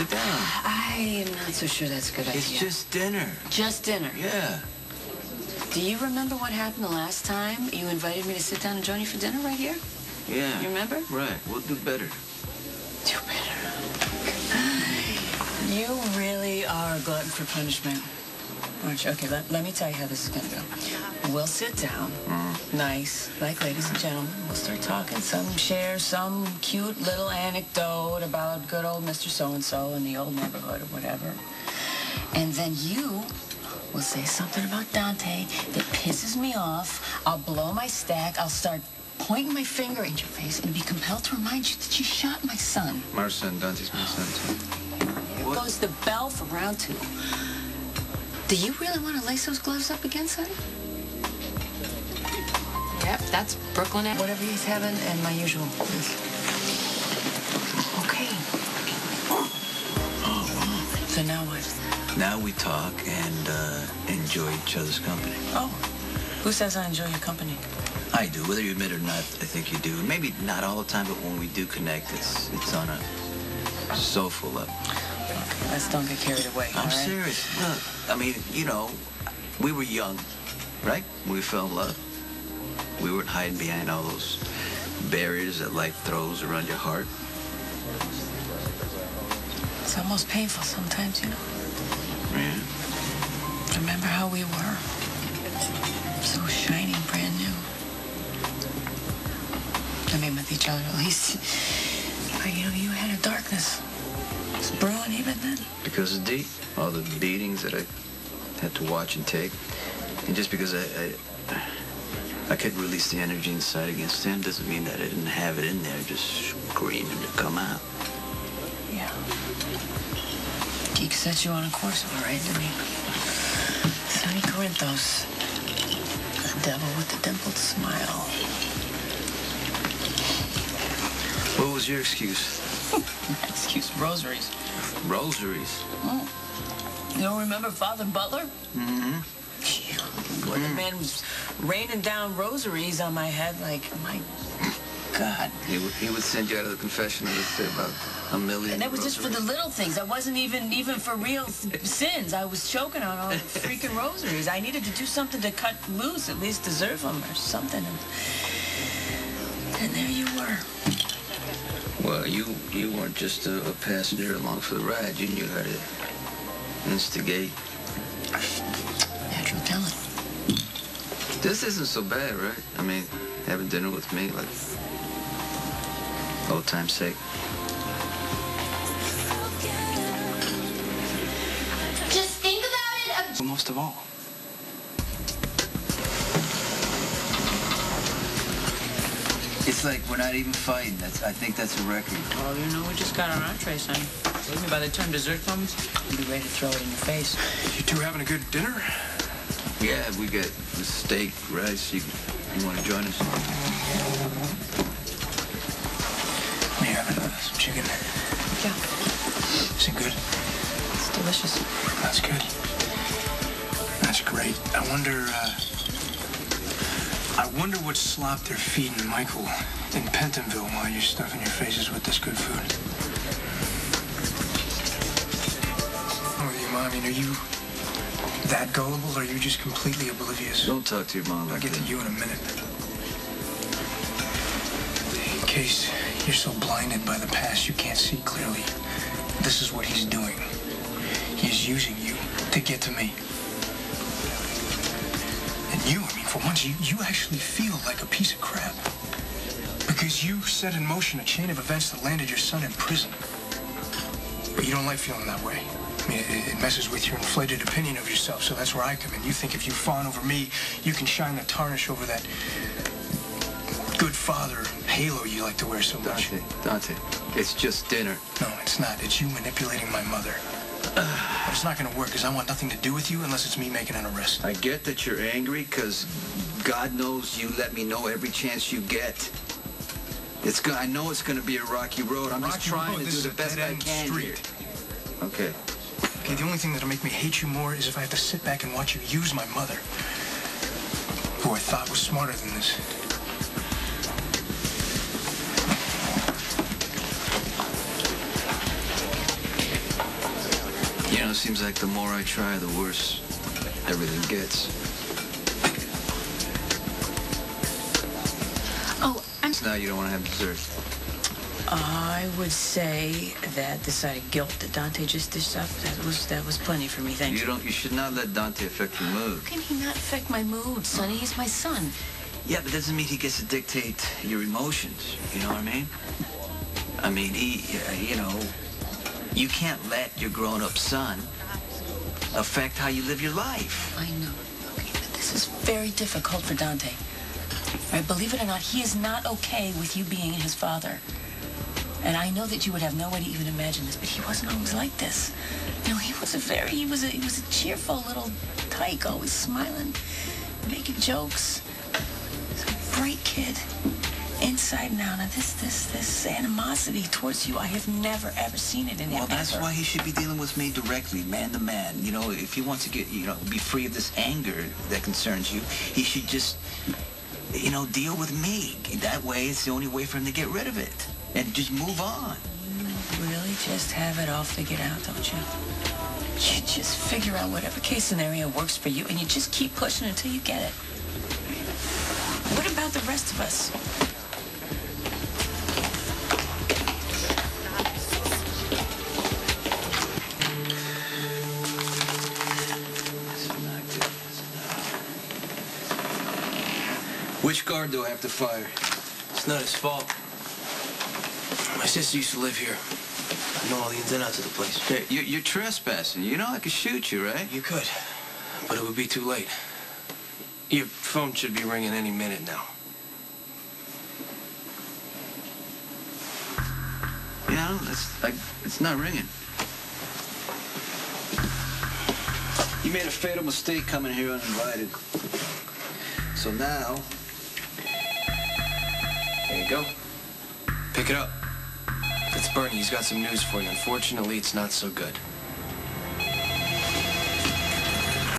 Sit down. I am not so sure that's a good idea. It's just dinner. Just dinner? Yeah. Do you remember what happened the last time you invited me to sit down and join you for dinner right here? Yeah. You remember? Right. We'll do better. Do better. You really are a glutton for punishment, aren't you? Okay, let me tell you how this is going to go. We'll sit down, nice, like ladies and gentlemen. We'll start talking, share some cute little anecdote about good old Mr. So-and-so in the old neighborhood or whatever. And then you will say something about Dante that pisses me off. I'll blow my stack. I'll start pointing my finger at your face and be compelled to remind you that you shot my son. My son, Dante's my son, too. Here goes the bell for round 2. Do you really want to lace those gloves up again, Sonny? Yep, that's Brooklyn. Whatever he's having and my usual. Yes. Okay. So now what? Now we talk and enjoy each other's company. Oh, who says I enjoy your company? I do, whether you admit it or not. I think you do. Maybe not all the time, but when we do connect, it's on a soulful level. Okay, let's don't get carried away. I'm serious. Look, I mean, you know, we were young, right? When we fell in love. We weren't hiding behind all those barriers that life throws around your heart. It's almost painful sometimes, you know. Yeah. Remember how we were? So shiny, brand new. I mean, with each other, at least. But, you know, you had a darkness. It's brewing even then. Because of deep, all the beatings that I had to watch and take. And just because I couldn't release the energy inside against him doesn't mean that I didn't have it in there, just screaming to come out. Yeah. Geek set you on a course, all right, didn't he? Sonny Corinthos. The devil with the dimpled smile. What was your excuse? Excuse, rosaries. Rosaries? Oh. You don't remember Father Butler? Mm-hmm. Boy, the man was raining down rosaries on my head like, my God. He would send you out of the confessional to say about 1 million. And that was just for the little things. I wasn't even for real sins. I was choking on all the freaking rosaries. I needed to do something to cut loose, at least deserve them or something. And there you were. Well, you weren't just a passenger along for the ride. You knew how to instigate. Natural talent. This isn't so bad, right? I mean, having dinner with me, like, old time's sake. Just think about it. Most of all. It's like we're not even fighting. I think that's a record. Well, you know, we just got our entree, Sonny. Believe me, by the time dessert comes, we'll be ready to throw it in your face. You two having a good dinner? Yeah, we got the steak, rice. You want to join us? Me having some chicken. Yeah, Is it good? it's delicious. That's good. That's great. I wonder what slop they're feeding Michael in Pentonville while you're stuffing your faces with this good food. Oh, Mom, are you that gullible, or are you just completely oblivious? Don't talk to your mom I'll like get that. to you in a minute. In case you're so blinded by the past you can't see clearly, this is what he's doing. He's using you to get to me. And you, I mean, for once, you actually feel like a piece of crap. Because you set in motion a chain of events that landed your son in prison. But you don't like feeling that way. I mean, it messes with your inflated opinion of yourself, so that's where I come in. You think if you fawn over me, you can shine the tarnish over that good father halo you like to wear so much. Dante, it's just dinner. No, it's not. It's you manipulating my mother. But it's not going to work, because I want nothing to do with you unless it's me making an arrest. I get that you're angry, because God knows you let me know every chance you get. I know it's going to be a rocky road. I'm just trying to do the best I can here. Okay. Okay, the only thing that'll make me hate you more is if I have to sit back and watch you use my mother, who I thought was smarter than this. it seems like the more I try, the worse everything gets. Oh, Now you don't want to have dessert. I would say that the side of guilt that Dante just dished up, that was plenty for me, thank you. You should not let Dante affect your mood. How can he not affect my mood, Sonny? He's my son. Yeah, but doesn't mean he gets to dictate your emotions. You know what I mean? I mean, you can't let your grown-up son affect how you live your life. I know. Okay, but this is very difficult for Dante. Right? Believe it or not, he is not okay with you being his father. And I know that you would have no way to even imagine this, but he wasn't always like this. You know, he was a cheerful little tyke, always smiling, making jokes. He's a bright kid, inside and out. Now, this animosity towards you, I have never, ever seen it in him. Well, that's ever. why he should be dealing with me directly, man to man. You know, if he wants to get, be free of this anger that concerns you, he should just, deal with me. That way, it's the only way for him to get rid of it. And just move on. You really just have it all figured out, don't you? You just figure out whatever case scenario works for you, and you just keep pushing until you get it. What about the rest of us? Which guard do I have to fire? It's not his fault. My sister used to live here. I know all the ins and outs of the place. Hey, you're trespassing. You know I could shoot you, right? You could, but it would be too late. Your phone should be ringing any minute now. It's not ringing. You made a fatal mistake coming here uninvited. So now, there you go. Pick it up. It's Bernie. He's got some news for you. Unfortunately, it's not so good.